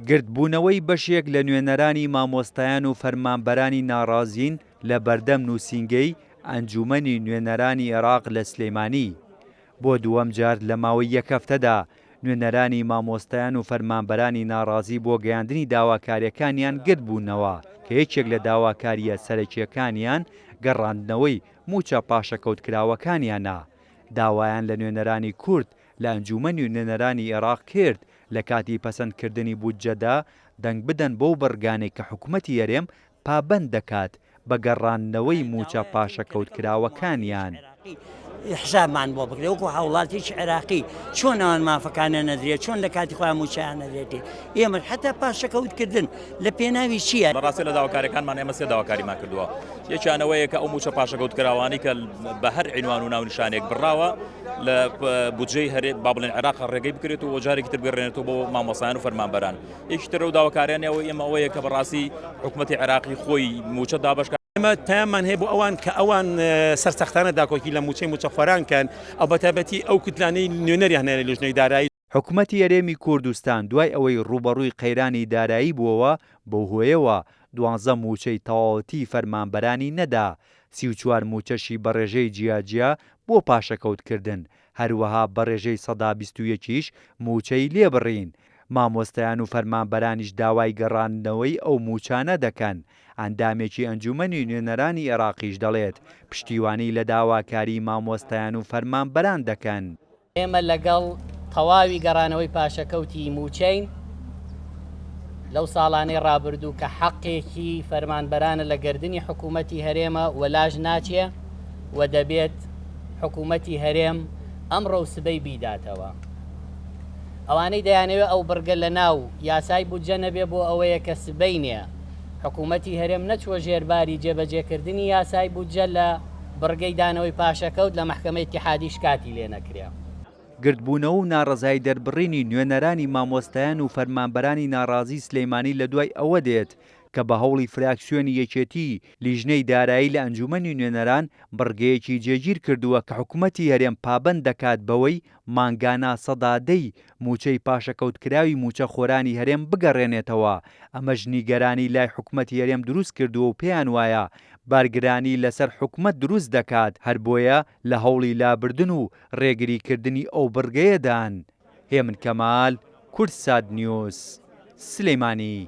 گردبوونەوەی بەشێک لە نوێنەرانی مامۆستایان و فەرمانبەرانی ناڕازین لە بەردەم نووسینگەی ئەنجومەنی نوێنەرانی عێراق لە سلێمانی. بۆ دووەم جار لە ماوەی یەک هەفتەدا نوێنەرانی مامۆستایان و فەرمانبەرانی ناڕازی بۆ گەیاندنی داواکاریەکانیان گردبوونەوە کە یەکێک لە داواکاریە سەرەکیەکانیان گەڕاندنەوەی موچە پاشەکەوتکراوەکانیانە. داوایان لە نوێنەرانی کورد لە ئەنجومەنی نوێنەرانی عێراق کرد لە کاتی پەسەندکردنی بودجەدا دەنگ بدەن بەو بەرگانەی کە حکوومەتی هەرێم پابەند دەکات بە گەڕاندنەوەی موچە پاشەکەوتکراوەکانیان. حسابمان بۆ بکرێ وەکو هاوڵاتیش عێراقی چۆن ئەوان مافەکانە نەدرێت چۆن لە کاتی خۆیان موچیان نەدرێتێ ئێمە حتا پاشەکەوتکردن لە پێناوی چییە؟ بەڕاستی لە داواکاریەکانمان ئێمە سێ داواکاریمان کردووە. یەکیانەوەیە کە ئەو موچە پاشەکەوتکراوانی کە بە هەر عنوان و ناونیشانێک بڕاوە لە بودجەی هەرێ با بڵێن عێراق ڕێگەی بکرێت و جارێکی تر بگەڕێنێتەوە بۆ مامۆستایان و فەرمانبەران. یەکیتر ئەو داواکاریانەوە ئێمە ئەوەیە کە بەڕاستی حکوومەتی عێراقی خۆی موچە دابەش ئەمە تامان هەیە بۆ ئەوان کە ئەوان سەرسەختانە داکۆکی لە موچە خۆرانکەن ئەو بەتابەتی ئەو کتلانەی نوێنەریان هەیە لە ژنەی دارایی. حکوومەتی هەرێمی کوردستان دوای ئەوەی ڕوبەڕووی قەیرانی دارایی بووەوە بەو هۆیەوە 12 موچەی تەواوەتی فەرمانبەرانی نەدا، 34 موچەشی بەڕێژەی جیاجیا بۆ پاشەکەوتکردن، هەروەها بەڕێژەی 121یش موچەی لێبڕین. مامۆستایان و فەرمانبەرانیش داوای گەڕاندنەوەی ئەو موچانە دەکەن. ئەندامێکی ئەنجومەنی نوێنەرانی عێراقیش دەڵێت پشتیوانی لە داواکاری مامۆستایان و فەرمانبەران دەکەن. ئێمە لەگەڵ تەواوی گەڕانەوەی پاشەکەوتی موچەین لەو ساڵانەی ڕابردوو کە حەقێکی فەرمانبەرانە لە گردنی حکوومەتی هەرێمە وەلاژ ناچێ و دەبێت حکوومەتی هەرێم ئەمڕۆ سبەی بیداتەوە. ئەوانەی دەیانەوێت ئەو بڕگە لە ناو یاسای بودجە نەبێ بۆ ئەوەیە کە سبەی نییە حکوومەتی هەرێم نەچوە ژێرباری جێبەجێکردنی یاسای بودجە لە بڕگەی دانەوەی پاشەکەوت لە مەحکەمەی ئیتیحادیش کاتی لێ نەکرێ. گردبوونەوە و ناڕەزایی دەربڕینی نوێنەرانی مامۆستایان و فەرمانبەرانی ناڕازی سلەیمانی لە دوای ئەوە دێت کە بە هەوڵی فراکسیۆنی یەکێتی لیژنەی دارایی لە ئەنجومەنی نوێنەران بڕگەیەکی جێگیر کردووە کە حکوومەتی هەرێم پابەند دەکات بەوەی مانگانە سەدادەی موچەی پاشەکەوتکراوی موچە خۆرانی هەرێم بگەڕێنێتەوە. ئەمەش نیگەرانی لای حکوومەتی هەرێم دروست کردووە و پێیان وایە بارگرانی لەسەر حکوومەت دروست دەکات، هەر بۆیە لە هەوڵی لابردن و ڕێگریکردنی ئەو بڕگەیەدان. هێمن کەمال، کورتسات نیوز، سلەیمانی.